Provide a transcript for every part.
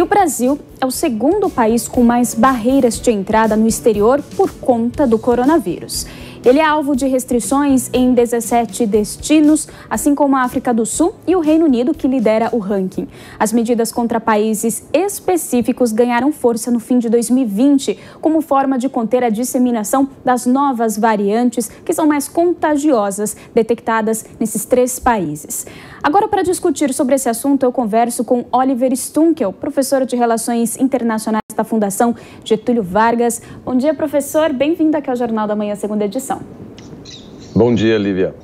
o Brasil é o segundo país com mais barreiras de entrada no exterior por conta do coronavírus. Ele é alvo de restrições em 17 destinos, assim como a África do Sul e o Reino Unido, que lidera o ranking. As medidas contra países específicos ganharam força no fim de 2020, como forma de conter a disseminação das novas variantes, que são mais contagiosas, detectadas nesses 3 países. Agora, para discutir sobre esse assunto, eu converso com Oliver Stunkel, professor de Relações Internacionais da Fundação Getúlio Vargas. Bom dia, professor. Bem-vindo aqui ao Jornal da Manhã, segunda edição. Bom dia, Lívia.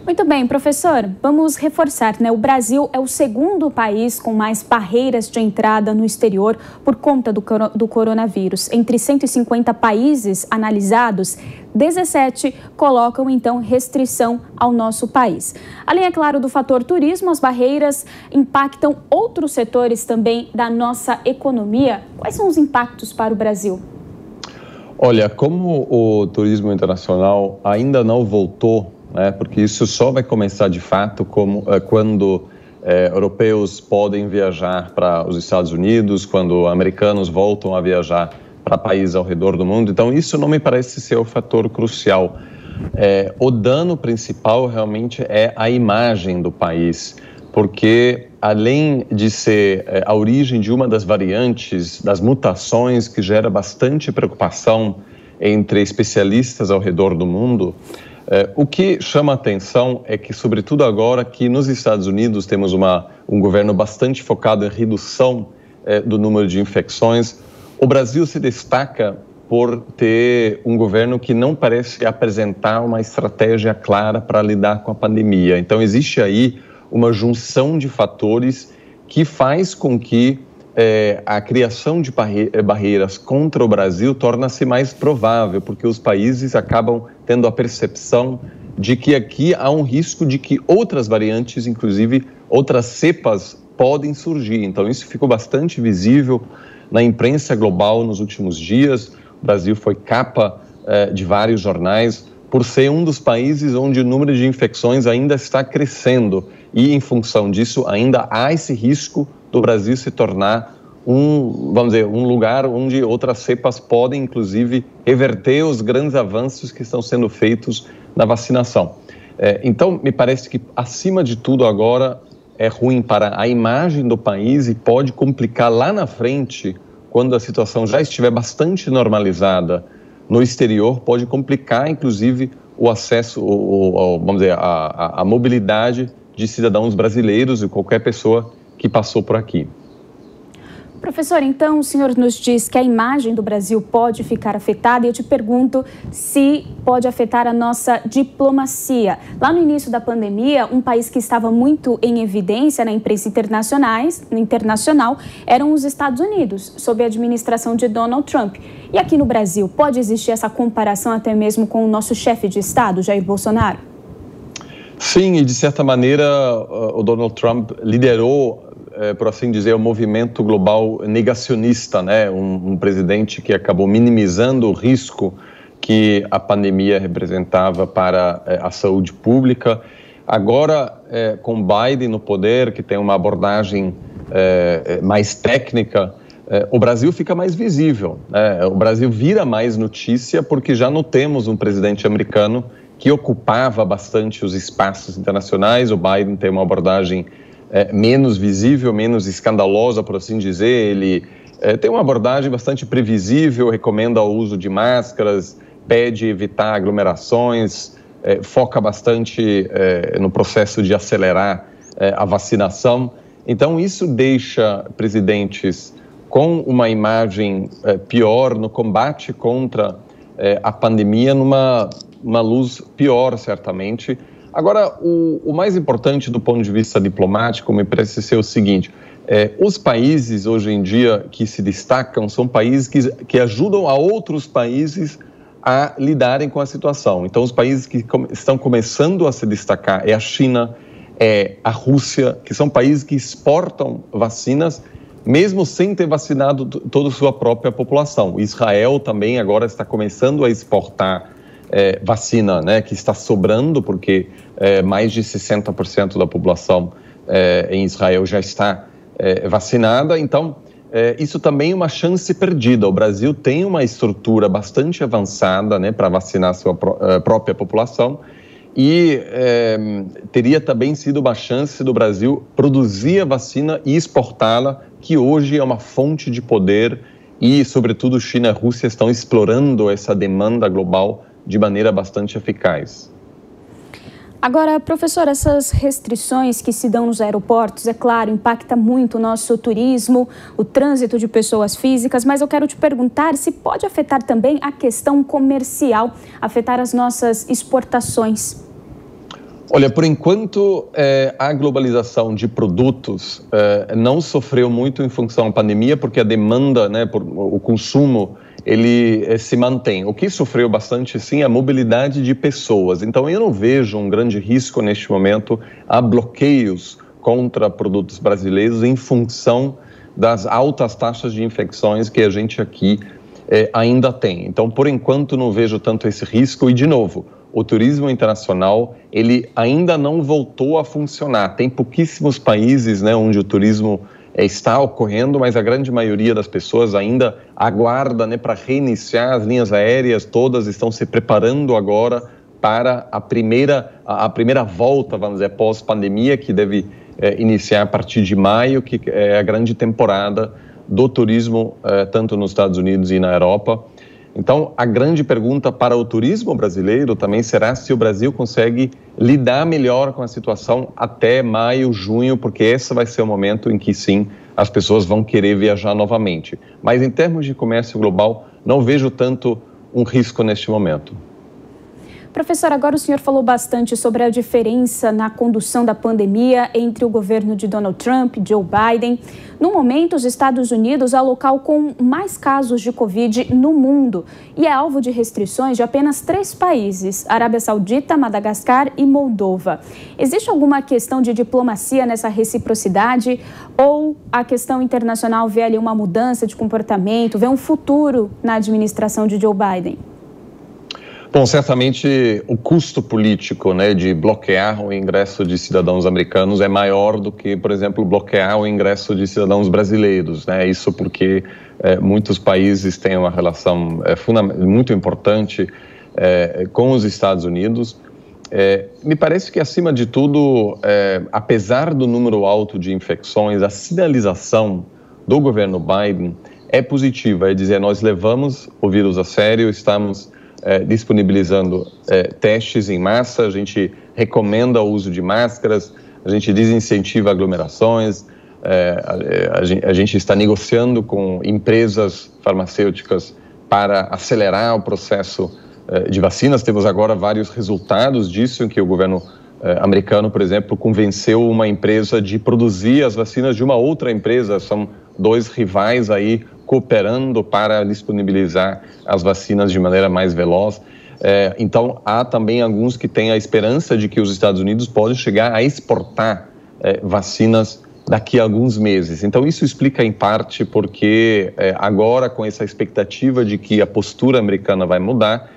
Muito bem, professor. Vamos reforçar, né? O Brasil é o segundo país com mais barreiras de entrada no exterior por conta do coronavírus. Entre 150 países analisados, 17 colocam, então, restrição ao nosso país. Além, é claro, do fator turismo, as barreiras impactam outros setores também da nossa economia. Quais são os impactos para o Brasil? Olha, como o turismo internacional ainda não voltou, né, porque isso só vai começar de fato quando europeus podem viajar para os Estados Unidos, quando americanos voltam a viajar para países ao redor do mundo. Então, isso não me parece ser o fator crucial. O dano principal realmente é a imagem do país, porque além de ser a origem de uma das variantes, das mutações que gera bastante preocupação entre especialistas ao redor do mundo, o que chama a atenção é que, sobretudo agora que nos Estados Unidos temos um governo bastante focado em redução do número de infecções, o Brasil se destaca por ter um governo que não parece apresentar uma estratégia clara para lidar com a pandemia. Então, existe aí uma junção de fatores que faz com que a criação de barreiras contra o Brasil torna-se mais provável, porque os países acabam tendo a percepção de que aqui há um risco de que outras variantes, inclusive outras cepas, podem surgir. Então, isso ficou bastante visível na imprensa global nos últimos dias. O Brasil foi capa de vários jornais por ser um dos países onde o número de infecções ainda está crescendo. E, em função disso, ainda há esse risco do Brasil se tornar um lugar onde outras cepas podem, inclusive, reverter os grandes avanços que estão sendo feitos na vacinação. Então, me parece que, acima de tudo, agora é ruim para a imagem do país e pode complicar lá na frente, quando a situação já estiver bastante normalizada no exterior, pode complicar, inclusive, o acesso, a mobilidade de cidadãos brasileiros e qualquer pessoa que passou por aqui. Professor, então o senhor nos diz que a imagem do Brasil pode ficar afetada e eu te pergunto se pode afetar a nossa diplomacia. Lá no início da pandemia, um país que estava muito em evidência na imprensa internacional eram os Estados Unidos, sob a administração de Donald Trump. E aqui no Brasil, pode existir essa comparação até mesmo com o nosso chefe de Estado, Jair Bolsonaro? Sim, e de certa maneira o Donald Trump liderou, por assim dizer, o movimento global negacionista, né? Um presidente que acabou minimizando o risco que a pandemia representava para a saúde pública. Agora, com Biden no poder, que tem uma abordagem mais técnica, o Brasil fica mais visível, né? O Brasil vira mais notícia porque já não temos um presidente americano que ocupava bastante os espaços internacionais. O Biden tem uma abordagem menos visível, menos escandalosa, por assim dizer. Ele tem uma abordagem bastante previsível, recomenda o uso de máscaras, pede evitar aglomerações, foca bastante no processo de acelerar a vacinação. Então, isso deixa presidentes com uma imagem pior no combate contra a pandemia, numa luz pior, certamente. Agora, o mais importante do ponto de vista diplomático me parece ser o seguinte: os países hoje em dia que se destacam são países que ajudam a outros países a lidarem com a situação. Então, os países que estão começando a se destacar é a China, é a Rússia, que são países que exportam vacinas, mesmo sem ter vacinado toda a sua própria população. Israel também agora está começando a exportar vacina, né, que está sobrando, porque mais de 60% da população em Israel já está vacinada. Então, isso também é uma chance perdida. O Brasil tem uma estrutura bastante avançada, né, para vacinar a sua própria população, e teria também sido uma chance do Brasil produzir a vacina e exportá-la, que hoje é uma fonte de poder, e, sobretudo, China e Rússia estão explorando essa demanda global de maneira bastante eficaz. Agora, professor, essas restrições que se dão nos aeroportos, é claro, impacta muito o nosso turismo, o trânsito de pessoas físicas, mas eu quero te perguntar se pode afetar também a questão comercial, afetar as nossas exportações. Olha, por enquanto, a globalização de produtos não sofreu muito em função da pandemia, porque a demanda, né, o consumo, ele se mantém. O que sofreu bastante, sim, é a mobilidade de pessoas. Então, eu não vejo um grande risco neste momento a bloqueios contra produtos brasileiros em função das altas taxas de infecções que a gente aqui ainda tem. Então, por enquanto, não vejo tanto esse risco. E, de novo, o turismo internacional, ele ainda não voltou a funcionar. Tem pouquíssimos países, né, onde o turismo está ocorrendo, mas a grande maioria das pessoas ainda aguarda, né, para reiniciar. As linhas aéreas todas estão se preparando agora para a primeira volta, vamos dizer, pós-pandemia, que deve iniciar a partir de maio, que é a grande temporada do turismo, tanto nos Estados Unidos e na Europa. Então, a grande pergunta para o turismo brasileiro também será se o Brasil consegue lidar melhor com a situação até maio, junho, porque esse vai ser o momento em que, sim, as pessoas vão querer viajar novamente. Mas, em termos de comércio global, não vejo tanto um risco neste momento. Professor, agora o senhor falou bastante sobre a diferença na condução da pandemia entre o governo de Donald Trump e Joe Biden. No momento, os Estados Unidos é o local com mais casos de Covid no mundo e é alvo de restrições de apenas 3 países, Arábia Saudita, Madagascar e Moldova. Existe alguma questão de diplomacia nessa reciprocidade ou a questão internacional vê ali uma mudança de comportamento, vê um futuro na administração de Joe Biden? Bom, certamente o custo político, né, de bloquear o ingresso de cidadãos americanos é maior do que, por exemplo, bloquear o ingresso de cidadãos brasileiros, né? Isso porque muitos países têm uma relação muito importante com os Estados Unidos. Me parece que, acima de tudo, apesar do número alto de infecções, a sinalização do governo Biden é positiva, é dizer, nós levamos o vírus a sério, estamos disponibilizando testes em massa, a gente recomenda o uso de máscaras, a gente desincentiva aglomerações, a gente está negociando com empresas farmacêuticas para acelerar o processo de vacinas. Temos agora vários resultados disso, em que o governo americano, por exemplo, convenceu uma empresa de produzir as vacinas de uma outra empresa. São 2 rivais aí cooperando para disponibilizar as vacinas de maneira mais veloz. Então, há também alguns que têm a esperança de que os Estados Unidos podem chegar a exportar vacinas daqui a alguns meses. Então, isso explica, em parte, porque agora, com essa expectativa de que a postura americana vai mudar,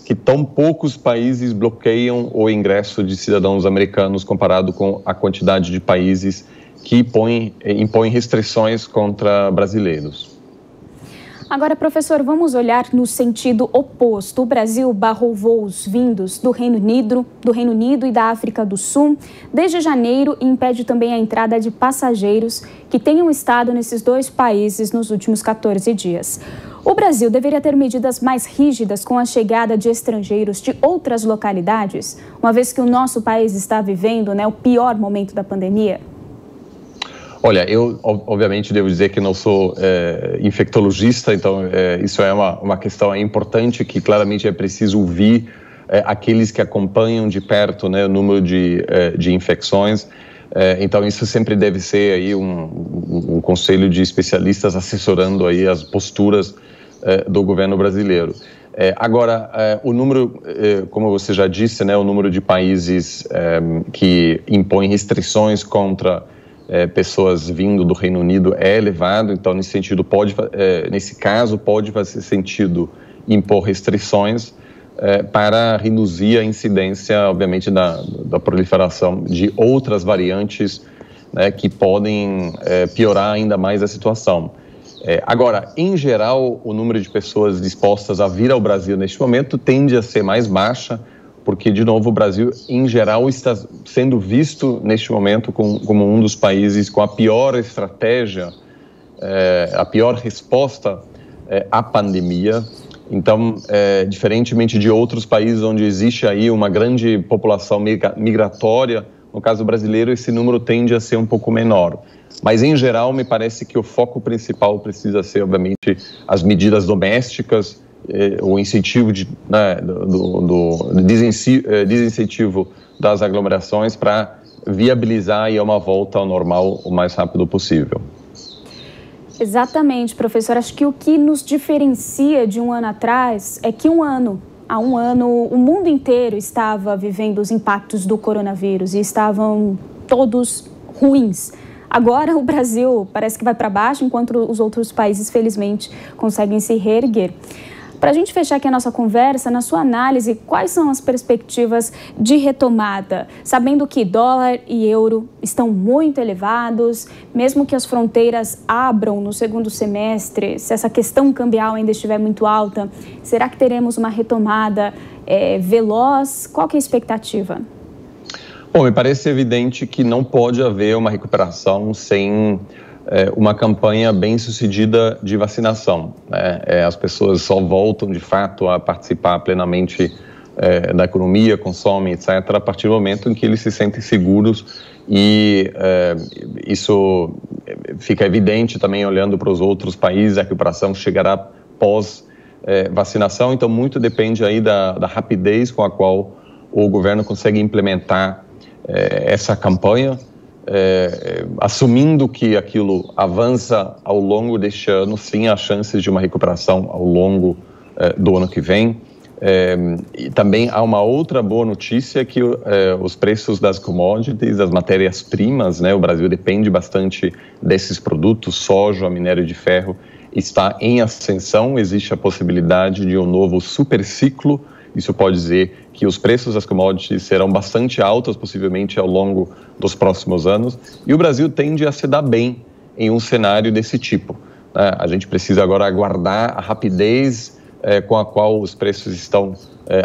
que tão poucos países bloqueiam o ingresso de cidadãos americanos comparado com a quantidade de países que impõem restrições contra brasileiros. Agora, professor, vamos olhar no sentido oposto. O Brasil barrou voos vindos do Reino Unido e da África do Sul desde janeiro e impede também a entrada de passageiros que tenham estado nesses 2 países nos últimos 14 dias. O Brasil deveria ter medidas mais rígidas com a chegada de estrangeiros de outras localidades, uma vez que o nosso país está vivendo, o pior momento da pandemia? Olha, eu obviamente devo dizer que não sou infectologista, então isso é uma questão importante que claramente é preciso ouvir aqueles que acompanham de perto, né, o número de infecções. Então isso sempre deve ser aí um conselho de especialistas assessorando aí as posturas do governo brasileiro. Agora, o número, como você já disse, né, o número de países que impõem restrições contra pessoas vindo do Reino Unido é elevado, então nesse caso pode fazer sentido impor restrições para reduzir a incidência, obviamente, da proliferação de outras variantes, né, que podem piorar ainda mais a situação. Agora, em geral, o número de pessoas dispostas a vir ao Brasil neste momento tende a ser mais baixa, porque, de novo, o Brasil, em geral, está sendo visto neste momento como um dos países com a pior estratégia, a pior resposta à pandemia. Então, diferentemente de outros países onde existe aí uma grande população migratória, no caso brasileiro, esse número tende a ser um pouco menor. Mas, em geral, me parece que o foco principal precisa ser, obviamente, as medidas domésticas, o incentivo desincentivo das aglomerações para viabilizar aí uma volta ao normal o mais rápido possível. Exatamente, professor. Acho que o que nos diferencia de um ano atrás é que há um ano, o mundo inteiro estava vivendo os impactos do coronavírus e estavam todos ruins. Agora o Brasil parece que vai para baixo, enquanto os outros países, felizmente, conseguem se reerguer. Para a gente fechar aqui a nossa conversa, na sua análise, quais são as perspectivas de retomada? Sabendo que dólar e euro estão muito elevados, mesmo que as fronteiras abram no segundo semestre, se essa questão cambial ainda estiver muito alta, será que teremos uma retomada veloz? Qual que é a expectativa? Bom, me parece evidente que não pode haver uma recuperação sem uma campanha bem-sucedida de vacinação, né? As pessoas só voltam, de fato, a participar plenamente da economia, consomem, etc., a partir do momento em que eles se sentem seguros e isso fica evidente também olhando para os outros países, a recuperação chegará pós-vacinação, então muito depende aí da rapidez com a qual o governo consegue implementar essa campanha, assumindo que aquilo avança ao longo deste ano, sim, há chances de uma recuperação ao longo do ano que vem. E também há uma outra boa notícia, que os preços das commodities, das matérias-primas, né, o Brasil depende bastante desses produtos, soja, minério de ferro, está em ascensão, existe a possibilidade de um novo superciclo. Isso pode dizer que os preços das commodities serão bastante altos, possivelmente, ao longo dos próximos anos. E o Brasil tende a se dar bem em um cenário desse tipo, né? A gente precisa agora aguardar a rapidez com a qual os preços estão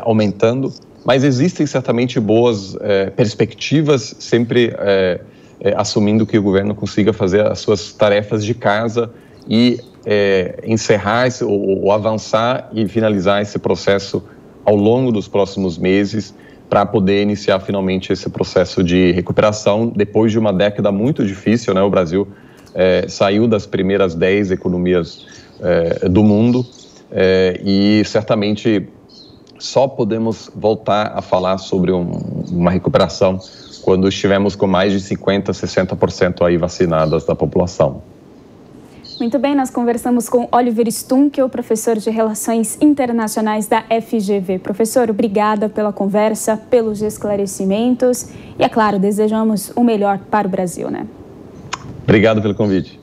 aumentando. Mas existem certamente boas perspectivas, sempre assumindo que o governo consiga fazer as suas tarefas de casa e encerrar ou avançar e finalizar esse processo ao longo dos próximos meses, para poder iniciar finalmente esse processo de recuperação, depois de uma década muito difícil, né? O Brasil saiu das primeiras 10 economias do mundo e certamente só podemos voltar a falar sobre uma recuperação quando estivermos com mais de 50%, 60% aí vacinadas da população. Muito bem, nós conversamos com Oliver Stum, que é o professor de Relações Internacionais da FGV. Professor, obrigada pela conversa, pelos esclarecimentos e, é claro, desejamos o melhor para o Brasil, né? Obrigado pelo convite.